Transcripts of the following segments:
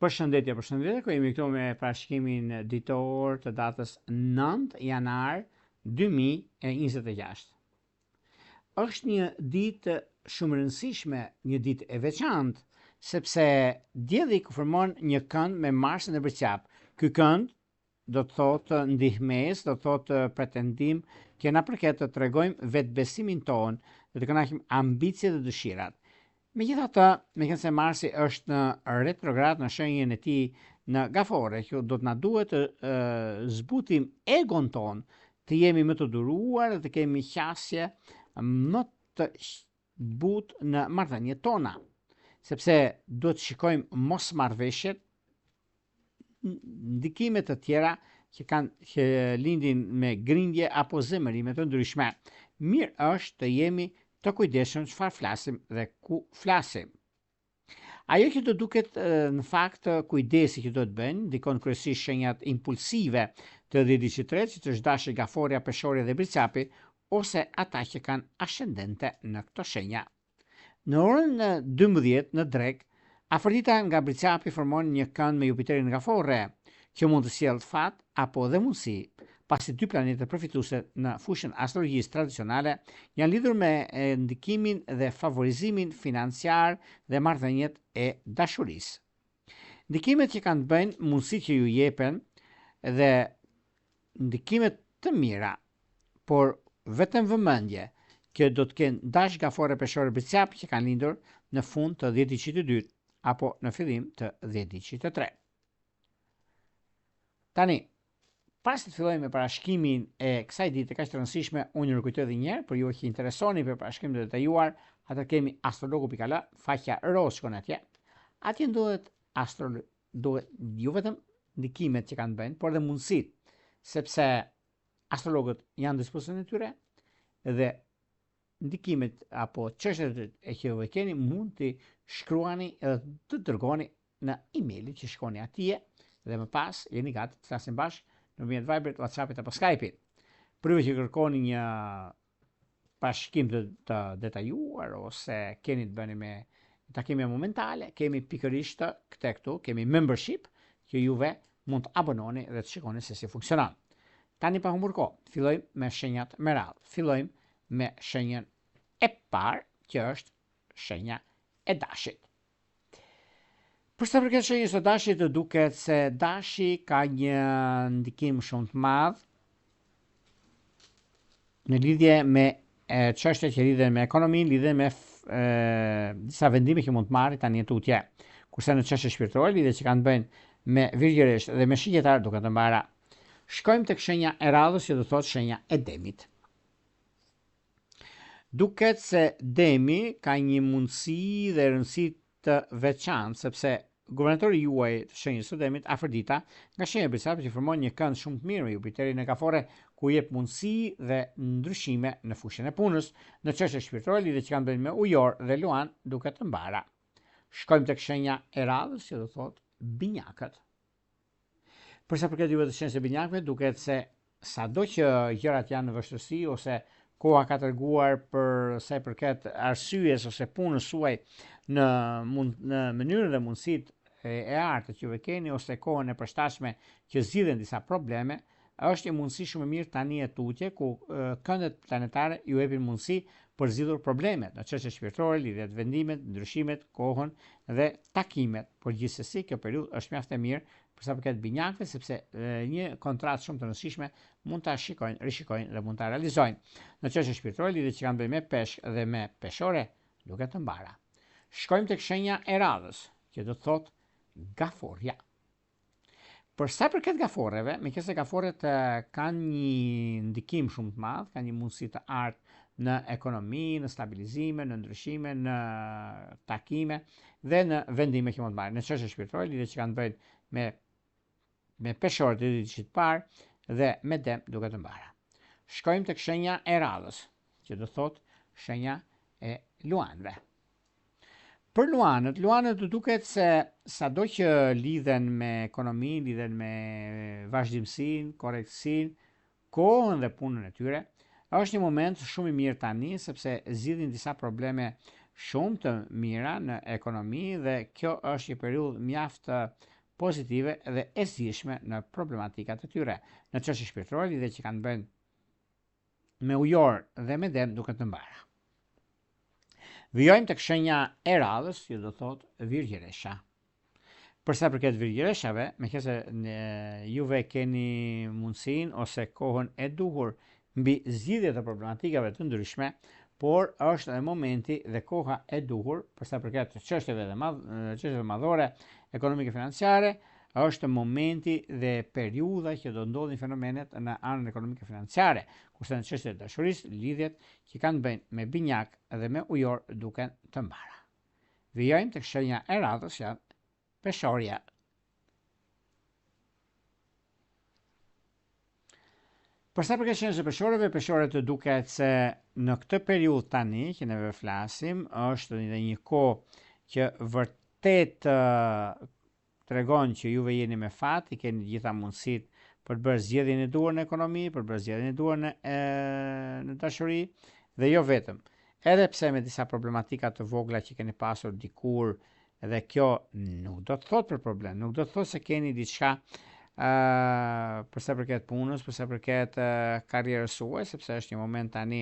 Përshëndetje, ku jemi këtu me parashkimin ditor të datës 9 janar 2026. Është një ditë shumë rëndësishme, një ditë e veçantë, sepse dielli konfirmon një kënd me Marsin e Birqap. Ky kënd do të thotë ndihmes, do të thotë pretendim, që na përket të tregojmë vetbesimin ton, dhe të kënaqim ambicjet dhe dëshirat. Megjithatë, meqense Marsi është në retrograd në shenjën e tij në Gafore, që do të na duhet të zbutim egon ton, të jemi më të duruar dhe të kemi qasje më të butë në marrëdhëniet tona, sepse do të shikojmë mosmarrveshjet, ndikimet të tjera që lindin me grindje apo zemërime të ndryshme. Mirë është të jemi të kujdesshëm çfarë flasim dhe ku flasim. Ajo që do duket në fakt kujdesi që do të bëjnë, ndikon kryesisht shenjat impulsive të dhjetëdhjetë, si është dashja, Gaforia, Peshori dhe Birqapi, ose ata që kanë ascendente në këto shenja. Në orën 12 në drek, Afrodita nga Birqapi formon një kënd me Jupiterin nga Gafore, që mund të sjellë fat apo dhe mundësi, pasi dy planetet përfituese në fushën astrologjisë tradicionale janë lidhur me ndikimin dhe favorizimin financiar dhe marrëdhëniet e dashurisë. Ndikimet që kanë të bëjnë mundësitë që ju jepen dhe ndikimet të mira, por vetëm vëmendje që do të kenë dash Gafore, Peshore, Birqap që kanë lindur në fund të 10-2 apo në fillim të 10-3. Tani, pas të fillojmë me parashkimin e kësaj dite kaq të rëndësishme, unë ju kujtoj edhe një herë për ju që interesoni për parashkimin e detajuar, atë kemi astrologu.al, faqja roz shkon atje. Atje duhet jo vetëm ndikimet që kanë bënë, por edhe mundësitë, sepse astrologët janë në dispozicion e tyre dhe ndikimet apo çështjet e që ju keni mund të shkruani edhe të dërgoni në emailin që shkoni atje dhe më pas jeni gati të flasim bashkë nëpërmjet Viberit, WhatsAppit apo Skype-it. Për ju që kërkoni një parashkim të detajuar ose keni të bëni me takime momentale, kemi pikërisht këtu, kemi membership që juve mund të abononi dhe të shikoni se si funksionon. Tani pa humbur kohë, fillojmë me shenjat me radhë. Fillojmë me shenjën e parë, që është shenja e dashit. Për sa përket shenjës së dashit, duket se dashi ka një ndikim shumë të madh në lidhje me çështjet që lidhen me ekonominë, lidhen me disa vendime që mund të marrë tani tutje. Kurse në çështje shpirtërore, lidhje që kanë të bëjnë me virgjëresht dhe me shigjetar duket të mbara. Shkojmë tek shenja e radhës, që do thotë shenja e demit. Duket se demi ka një mundësi dhe rëndësi të veçantë, sepse guvernatori juaj të shenjës së demit, Afrodita, nga shenja e Birqapit, që formon një kënd shumë të mirë me Jupiterin e Gafore, ku jep mundësi dhe ndryshime në fushën e punës, në çështje shpirtërore, lidhje që kanë bënë me ujor dhe luan, duket të mbara. Shkojmë tek shenja e radhës, që do thotë binjakët. Për sa përket juve të shenjës së binjakëve, duket se sado që gjërat janë në vështirësi ose koha ka treguar për sa i përket arsyes ose punës suaj në mënyrën dhe mundësitë e artë që juve keni ose kohën e përshtatshme që zgjidhen disa probleme, është një mundësi shumë e mirë tani e tutje ku këndet planetare ju japin mundësi për zgjidhur problemet në çështje shpirtërore, lidhet vendimet, ndryshimet, kohën dhe takimet. Por gjithsesi kjo periudhë është mjaft e mirë për sa përket binjakëve, sepse një kontratë shumë të rëndësishme mund ta shikojnë, rishikojnë dhe mund ta realizojnë. Në çështje shpirtërore, lidhjet që kanë bëjnë me peshk dhe me peshore duket të mbara. Shkojmë tek shenja e radhës, që do të thotë Gaforia. Për sa përket Gaforeve, meqense Gaforet kanë një ndikim shumë të madh, kanë një mundësi të artë në ekonomi, në stabilizime, në ndryshime, në takime dhe në vendime që mund të marrin. Në çështje shpirtërore, lidhjet që kanë bëjnë me peshorët e ditës së parë dhe me dem duket të mbara. Shkojmë tek shenja e radhës, që do thotë shenja e luanëve. Për luanët duket se sado që lidhen me ekonomi, lidhen me vazhdimsinë, korrektësinë, kohën dhe punën e tyre, është një moment shumë i mirë tani, sepse zgjidhin disa probleme shumë të mira në ekonomi dhe kjo është një periudhë mjaft pozitive dhe e zgjidhshme në problematikat e tyre. Në çështje shpirtërore, lidhje që kanë bën me ujor dhe me dem duke të mbara. Vijojmë tek shenja e radhës, që do thotë virgjëresha. Për sa përket virgjëreshave, meqense juve keni mundësinë ose kohën e duhur mbi zgjidhje të problematikave të ndryshme, por është edhe momenti dhe koha e duhur për sa përket çështjeve madhore ekonomike financiare, është momenti dhe periudha që do ndodhin fenomenet në anën ekonomike financiare, kurse në çështjet e dashurisë, lidhjet që kanë bëjnë me binjak dhe me ujor duken të mbara. Vijojmë tek shenja e radhës, janë peshorja. Për sa përket shenjave peshoreve, peshorët duket se në këtë periudhë tani që neve flasim, është një kohë që vërtet tregon që juve jeni me fat, i keni gjitha mundësitë për të bërë zgjedhjen e duhur në ekonomi, për të bërë zgjedhjen e duhur në dashuri, dhe jo vetëm. Edhe pse me disa problematika të vogla që keni pasur dikur, edhe kjo nuk do të thotë për problem, nuk do të thotë se keni diçka për sa përket punës, për sa përket karrierës suaj, sepse është një moment tani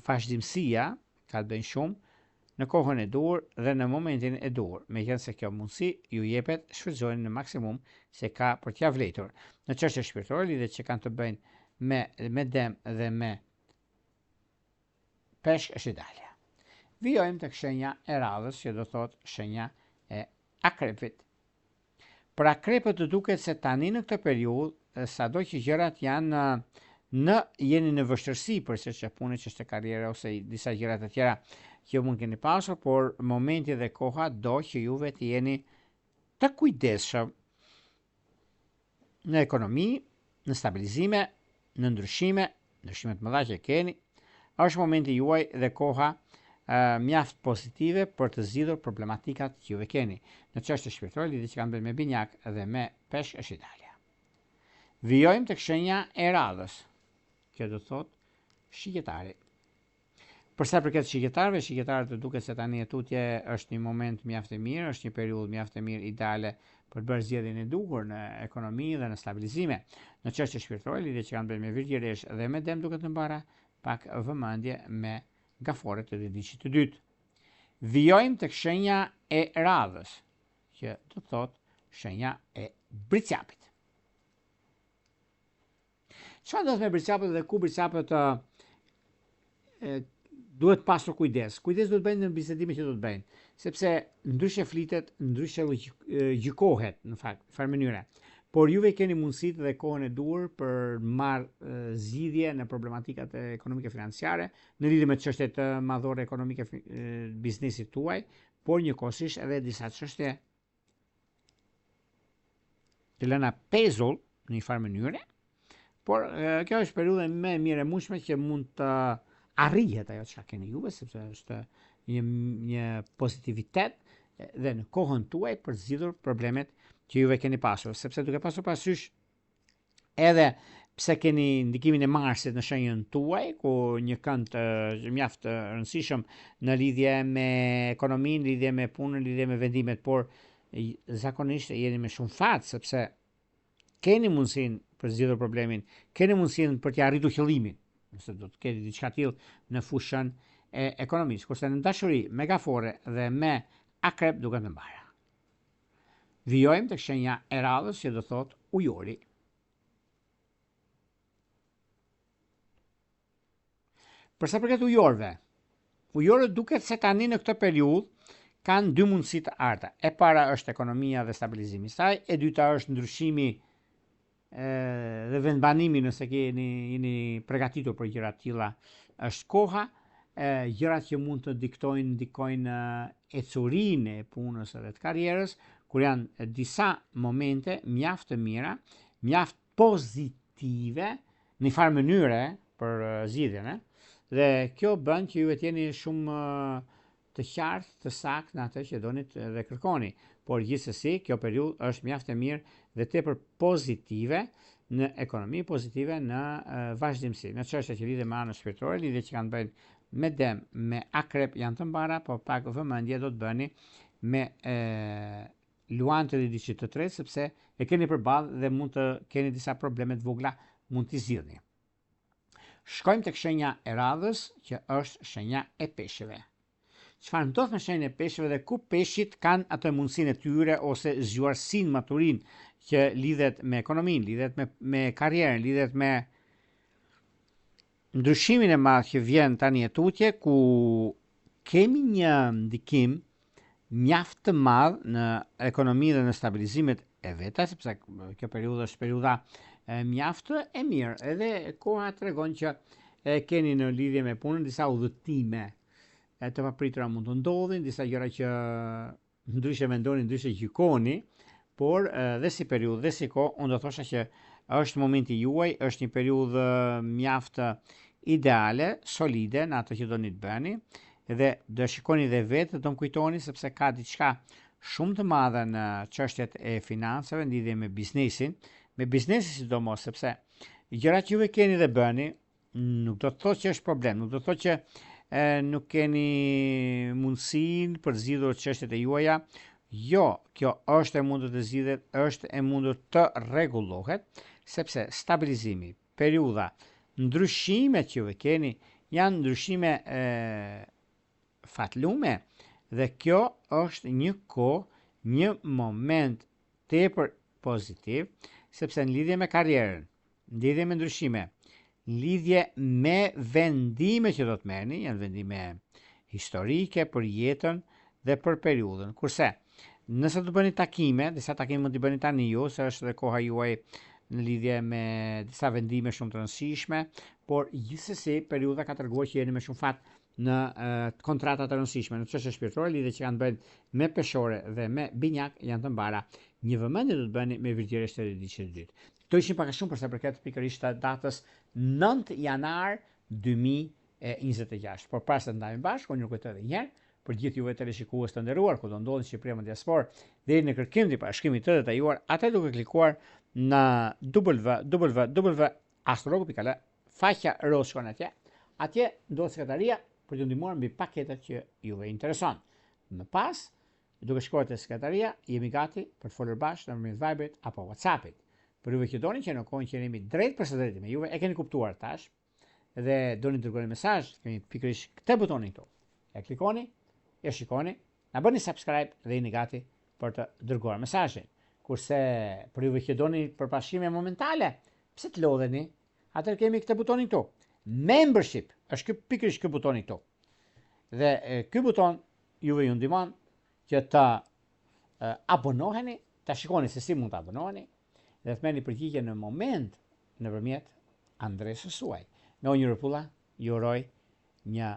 vazhdimësia ka të bëjë shumë në kohën e duhur dhe në momentin e duhur, meqense kjo mundësi ju jepet, shfrytëzojeni në maksimum se ka për t'ia vlerëtur. Në çështje shpirtërore, lidhjet që kanë të bëjnë me dem dhe me peshk është ideale. Vijojmë tek shenja e radhës, që do thotë shenja e akrepit. Për akrepët të duket se tani në këtë periudhë, sado që gjërat janë jeni në vështirësi për çështje pune, çështje karriere ose disa gjëra të tjera që mund keni pasur, por momenti dhe koha do që juve të jeni të kujdesshëm në ekonomi, në stabilizime, në ndryshime të mëdha që keni. Është momenti juaj dhe koha mjaft pozitive për të zgjidhur problematikat që juve keni. Në çështje shpirtërore, lidhje që kanë bërë me binjak dhe me peshk është ideale. Vijojmë tek shenja e radhës, që do thotë shigjetari. Për sa përket shigjetarëve, shigjetarët të duket se tani e tutje është një moment mjaft e mirë, është një periudhë mjaft e mirë ideale për të bërë zgjedhjen e duhur në ekonomi dhe në stabilizime. Në çështje shpirtërore, lidhje që kanë bërë me virgjëresh dhe me dem duket të mbara, pak vëmendje me gaforet të ditëlindjes të dytë. Vijojmë tek shenja e radhës, që do thotë shenja e bricjapit. Çfarë do të me bricjapët dhe ku bricjapët duhet pasur kujdes. Kujdes duhet bëjnë në bisedime që do të bëjnë, sepse ndryshe flitet, ndryshe gjykohet në fakt, në farë mënyre. Por juve keni mundësitë dhe kohën e duhur për marrë zgjidhje në problematikat ekonomike financiare, në lidhje me çështjet madhore ekonomike biznesit tuaj, por njëkohësisht edhe disa çështje të lëna pezull në një farë mënyre. Por kjo është periudha më e mirë e mundshme që mund të arrihet ajo çka keni juve, sepse është një pozitivitet dhe në kohën tuaj për zgjidhur problemet që juve keni pasur, sepse duke pasur parasysh edhe pse keni ndikimin e Marsit në shenjën tuaj, ku një kënd mjaft rëndësishëm në lidhje me ekonominë, lidhje me punën, lidhje me vendimet, por zakonisht jeni me shumë fat, sepse keni mundësinë për zgjidhur problemin, keni mundësinë për të arritur qëllimin, nëse do të keni diçka tillë në fushën e ekonomisë, kurse në dashuri me gafore dhe me akrep duket të mbara. Vijojmë tek shenja e radhës, që do thotë ujori. Për sa përket ujorëve, ujorët duket se tani në këtë periudhë kanë dy mundësi të arta. E para është ekonomia dhe stabilizimi i saj, e dyta është ndryshimi dhe vendbanimi, nëse jeni përgatitur për gjëra të tilla, është koha, gjërat që mund të ndikojnë ecurinë e punës edhe të karrierës, kur janë disa momente mjaft të mira, mjaft pozitive në një farë mënyre për zgjidhjen, dhe kjo bën që ju të jeni shumë të qartë, të saktë në atë që doni dhe kërkoni. Por gjithsesi, kjo periudhë është mjaft e mirë dhe tepër pozitive në ekonomi, pozitive në vazhdimsi. Në çështje që lidhen me anën shpirtërore, lidhje që kanë bëjnë me dem, me akrep janë të mbara, por pak vëmendje do të bëni me luante dhe diçka të tretë sepse e keni përballë dhe mund të keni disa probleme të vogla mund t'i zgjidhni. Shkojmë tek shenja e radhës, që është shenja e peshqeve. Çfarë ndodh me shenjën e peshqeve dhe ku peshqit kanë atë mundësinë e tyre ose zgjuarsinë, maturinë që lidhet me ekonominë, lidhet me karrierën, lidhet me ndryshimin e madh që vjen tani e tutje, ku kemi një ndikim mjaft të madh në ekonomi dhe në stabilizimet e veta, sepse kjo periudhë është periudha mjaft e mirë, edhe koha tregon që keni në lidhje me punën disa udhëtime të papritura mund të ndodhin, disa gjëra që ndryshe mendoni, ndryshe gjykoni, por dhe si periudhë dhe si kohë, unë do thosha që është momenti juaj, është një periudhë mjaft ideale, solide në ato që doni të bëni, dhe do shikoni dhe vetë, do më kujtoni sepse ka diçka shumë të madhe në çështjet e financave, në lidhje me biznesin sidomos, sepse gjërat që juve keni dhe bëni, nuk do të thotë që është problem, nuk do të thotë që nuk keni mundësinë për zgjidhur çështjet e juaja. Jo, kjo është e mundur të zgjidhet, është e mundur të rregullohet, sepse stabilizimi, periudha, ndryshimet që juve keni janë ndryshime fatlume dhe kjo është një kohë, një moment tepër pozitiv, sepse në lidhje me karrierën, në lidhje me ndryshime, në lidhje me vendime që do të merrni, janë vendime historike për jetën dhe për periudhën. Kurse, nëse do të bëni takime, disa takime mund t'i bëni tani ju, se është dhe koha juaj në lidhje me disa vendime shumë të rëndësishme, por gjithsesi periudha ka treguar që jeni me shumë fat në kontrata të rëndësishme, në çështje shpirtërore, lidhje që kanë bënë me peshore dhe me binjak janë të mbara. Një vëmendje do të bëni me virgjëresht e diçka të dytë. Këto ishin pak a shumë për sa përket pikërisht datës 9 janar 2026. Por para se të ndajmë bashkë, unë ju kujtoj edhe një herë për gjithë juve teleshikues të nderuar, ku do ndodhin Shqipëria në diasporë, deri në kërkim të parashkrimit të detajuar, atë duke klikuar në www.astrologu.al, faqja roz shkon atje. Atje ndodh sekretaria për t'ju ndihmuar mbi paketet që juve intereson. Më pas, duke shkuar te sekretaria, jemi gati për të folur bashkë nëpërmjet Viberit apo WhatsAppit. Për juve që doni që në kohën që jemi drejt për së drejti me juve, e keni kuptuar tash, dhe doni të dërgoni mesazh, keni pikërisht këtë butonin këtu. E klikoni, e shikoni, na bëni subscribe dhe jeni gati për të dërguar mesazhin. Kurse për juve që doni përpashkime momentale, pse të lodheni? Atëherë kemi këtë butonin këtu. Membership është pikërisht ky butoni këtu. Dhe ky buton juve ju ndihmon që të abonoheni, ta shikoni se si mund të abonoheni dhe të merrni përgjigje në moment nëpërmjet adresës suaj. Nga unë Rëpulla, ju uroj një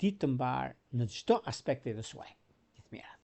ditë të mbar në çdo aspekt të jetës suaj.